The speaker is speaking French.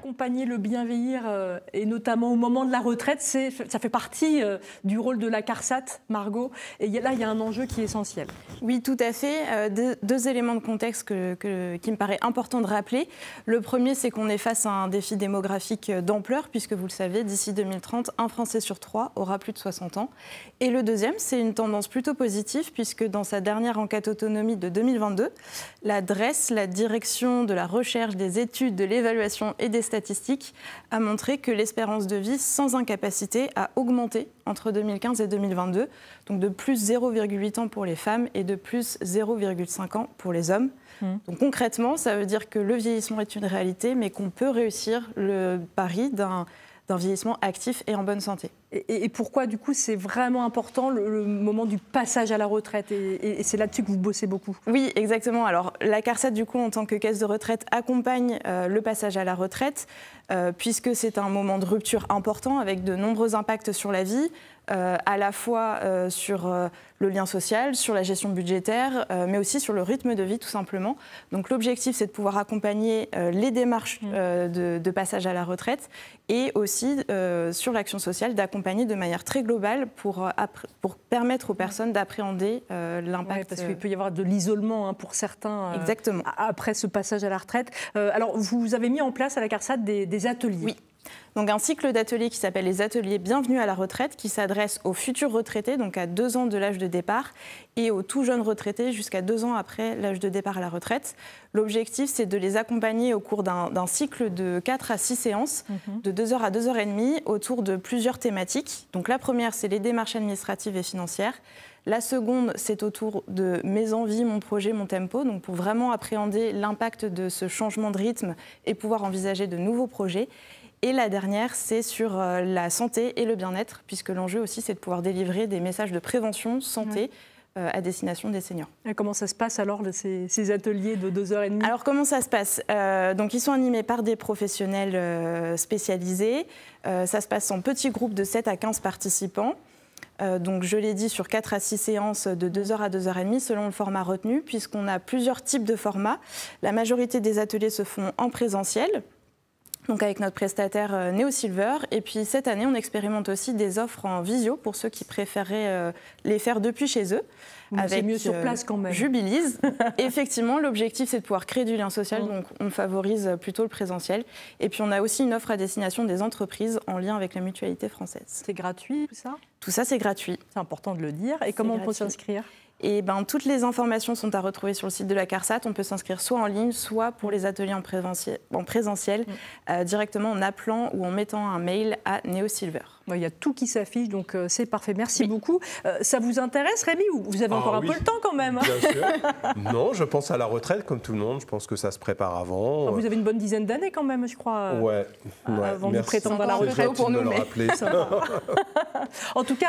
accompagner le bien vieillir, et notamment au moment de la retraite, ça fait partie du rôle de la CARSAT, Margot. Et là, il y a un enjeu qui est essentiel. Oui, tout à fait. Deux éléments de contexte qui me paraît important de rappeler. Le premier, c'est qu'on est face à un défi démographique d'ampleur, puisque vous le savez, d'ici 2030, un Français sur 3 aura plus de 60 ans. Et le deuxième, c'est une tendance plutôt positive, puisque dans sa dernière enquête autonomie de 2022, la DREES, la Direction de la recherche, des études, de l'évaluation et des statistiques, a montré que l'espérance de vie sans incapacité a augmenté entre 2015 et 2022, donc de plus 0,8 ans pour les femmes et de plus 0,5 ans pour les hommes. Donc concrètement, ça veut dire que le vieillissement est une réalité, mais qu'on peut réussir le pari d'un vieillissement actif et en bonne santé. Et pourquoi, du coup, c'est vraiment important le moment du passage à la retraite, et c'est là-dessus que vous bossez beaucoup? Oui, exactement. Alors, la CARSAT, du coup, en tant que caisse de retraite, accompagne le passage à la retraite, puisque c'est un moment de rupture important, avec de nombreux impacts sur la vie, à la fois sur le lien social, sur la gestion budgétaire, mais aussi sur le rythme de vie, tout simplement. Donc, l'objectif, c'est de pouvoir accompagner les démarches de passage à la retraite, et aussi sur l'action sociale, d'accompagner de manière très globale pour permettre aux personnes d'appréhender l'impact. Oui, parce qu'il peut y avoir de l'isolement pour certains après ce passage à la retraite. Alors, vous avez mis en place à la CARSAT des ateliers. Oui. Donc un cycle d'ateliers qui s'appelle les ateliers Bienvenue à la retraite, qui s'adresse aux futurs retraités, donc à 2 ans de l'âge de départ, et aux tout jeunes retraités jusqu'à 2 ans après l'âge de départ à la retraite. L'objectif, c'est de les accompagner au cours d'un cycle de 4 à 6 séances, de 2 heures à 2 heures et demie, autour de plusieurs thématiques. Donc la première, c'est les démarches administratives et financières. La seconde, c'est autour de mes envies, mon projet, mon tempo, donc pour vraiment appréhender l'impact de ce changement de rythme et pouvoir envisager de nouveaux projets. Et la dernière, c'est sur la santé et le bien-être, puisque l'enjeu aussi, c'est de pouvoir délivrer des messages de prévention, santé, à destination des seniors. Et comment ça se passe alors, ces ateliers de 2h30 ? Alors comment ça se passe ? Donc ils sont animés par des professionnels spécialisés. Ça se passe en petits groupes de 7 à 15 participants. Donc je l'ai dit, sur 4 à 6 séances de 2 heures à 2 heures et demie, selon le format retenu, puisqu'on a plusieurs types de formats. La majorité des ateliers se font en présentiel, donc avec notre prestataire Néo-Silver. Et puis cette année, on expérimente aussi des offres en visio pour ceux qui préféraient les faire depuis chez eux. C'est mieux sur place quand même. Jubilise. Effectivement, l'objectif, c'est de pouvoir créer du lien social, donc on favorise plutôt le présentiel. Et puis on a aussi une offre à destination des entreprises en lien avec la Mutualité française. C'est gratuit, tout ça ? Tout ça, c'est gratuit. C'est important de le dire. Et comment on peut s'inscrire ? Et toutes les informations sont à retrouver sur le site de la CARSAT. On peut s'inscrire soit en ligne, soit pour les ateliers en présentiel directement en appelant ou en mettant un mail à Néo-Silver. Il y a tout qui s'affiche, donc c'est parfait. Merci beaucoup. Ça vous intéresse, Rémi, ou vous avez encore un peu le temps quand même, hein? Bien sûr. Non, je pense à la retraite comme tout le monde. Je pense que ça se prépare avant. Vous avez une bonne dizaine d'années quand même, je crois, ouais. avant de prétendre à la retraite. Pour nous, le rappeler. En tout cas,